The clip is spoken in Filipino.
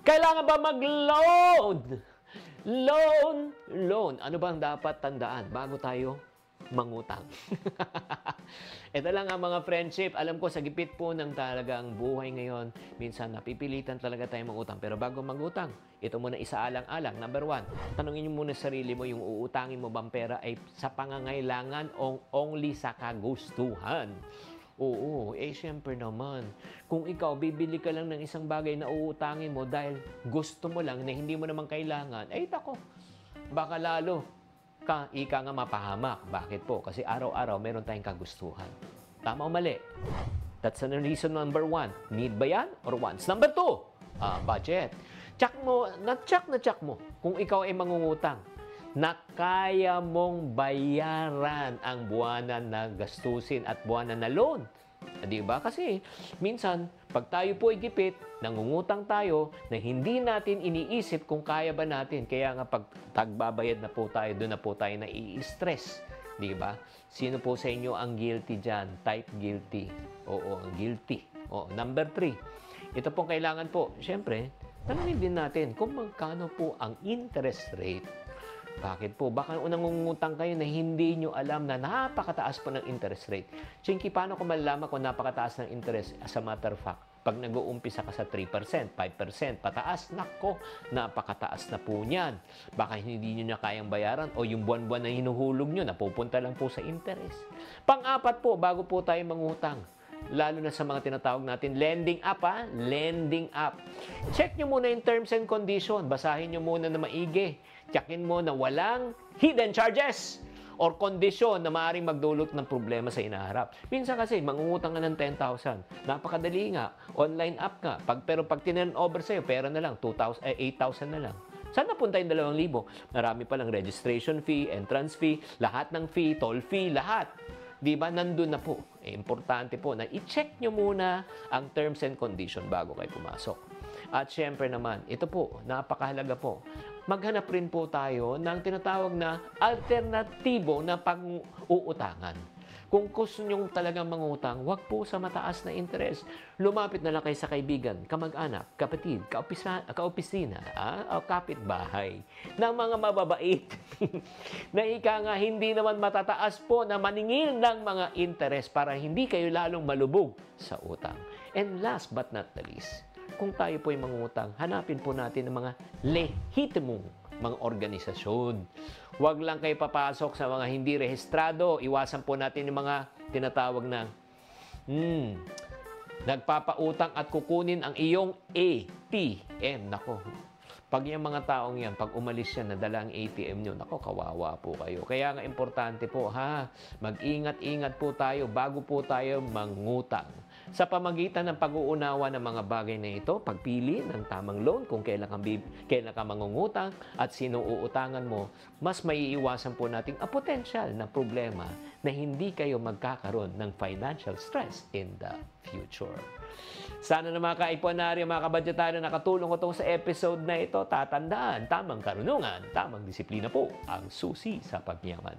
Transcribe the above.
Kailangan ba mag-loan? Loan. Ano bang dapat tandaan bago tayo mangutang? Ito lang ang mga friendship. Alam ko sa gipit po ng talagang buhay ngayon, minsan napipilitan talaga tayo mangutang. Pero bago mangutang, ito muna isaalang-alang. Number 1, tanungin mo muna sarili mo, yung uutangin mo bang pera ay sa pangangailangan o only sa kagustuhan? Oo, syempre naman. Kung ikaw, bibili ka lang ng isang bagay na uutangin mo dahil gusto mo lang na hindi mo naman kailangan, tako, baka lalo ika nga mapahamak. Bakit po? Kasi araw-araw meron tayong kagustuhan. Tama o mali? That's the reason number 1. Need ba yan or wants? Number 2, budget. Check mo kung ikaw ay mangungutang na kaya mong bayaran ang buwanan na gastusin at buwanan na loan. Di ba? Kasi minsan, pag tayo po ay gipit, nangungutang tayo na hindi natin iniisip kung kaya ba natin. Kaya nga pag tagbabayad na po tayo, doon na po tayo nai-stress. Di ba? Sino po sa inyo ang guilty dyan? Type guilty. Oo, guilty. Number 3. Ito pong kailangan po, syempre, tanungin din natin kung magkano po ang interest rate. Bakit po? Baka nangungutang kayo na hindi nyo alam na napakataas po ng interest rate. Chinky, paano ko malalaman kung napakataas ng interest? As a matter of fact, pag nag-uumpisa ka sa 3%, 5%, pataas, nako, napakataas na po niyan. Baka hindi nyo na kayang bayaran o yung buwan-buwan na hinuhulog nyo, napupunta lang po sa interest. Pang-apat po, bago po tayo mangutang, lalo na sa mga tinatawag natin lending app, lending app. Check nyo muna yung terms and condition. Basahin nyo muna na maigi. Checkin mo na walang hidden charges or kondisyon na maaaring magdulot ng problema sa inaharap. Minsan kasi, mangungutang ka ng 10,000. Napakadali nga. Online app ka. Pero pag tinurn over sa'yo, pera na lang. 8,000 na lang. Saan napunta yung 2,000? Marami palang registration fee, entrance fee, lahat ng fee, toll fee, lahat. Di ba? Nandun na po. Importante po na i-check nyo muna ang terms and condition bago kayo pumasok. At syempre naman, ito po, napakahalaga po. Maghanap rin po tayo ng tinatawag na alternatibo na pag-uutangan. Kung gusto nyo talagang mangutang, wag po sa mataas na interest. Lumapit na lang kayo sa kaibigan, kamag-anak, kapatid, kaopisina, o kapitbahay ng mga mababait na ika nga hindi naman matataas po na maningil ng mga interest para hindi kayo lalong malubog sa utang. And last but not the least, kung tayo po ay mangungutang, hanapin po natin ang mga lehitimong mga organisasyon. Huwag lang kayo papasok sa mga hindi rehistrado. Iwasan po natin yung mga tinatawag na nagpapautang at kukunin ang iyong ATM. Nako, pag yung mga taong yan, pag umalis yan, nadala ang ATM nyo, nako, kawawa po kayo. Kaya nga importante po, mag-ingat-ingat po tayo bago po tayo mangutang. Sa pamagitan ng pag-uunawa ng mga bagay na ito, pagpili ng tamang loan kung kailan ka mangungutang at sino uutangan mo, mas maiiwasan po natin ang potensyal na problema na hindi kayo magkakaroon ng financial stress in the future. Sana na mga kaiponaryo, mga kabadyetaryo, nakatulong ko sa episode na ito. Tatandaan, tamang karunungan, tamang disiplina po ang susi sa pagyaman.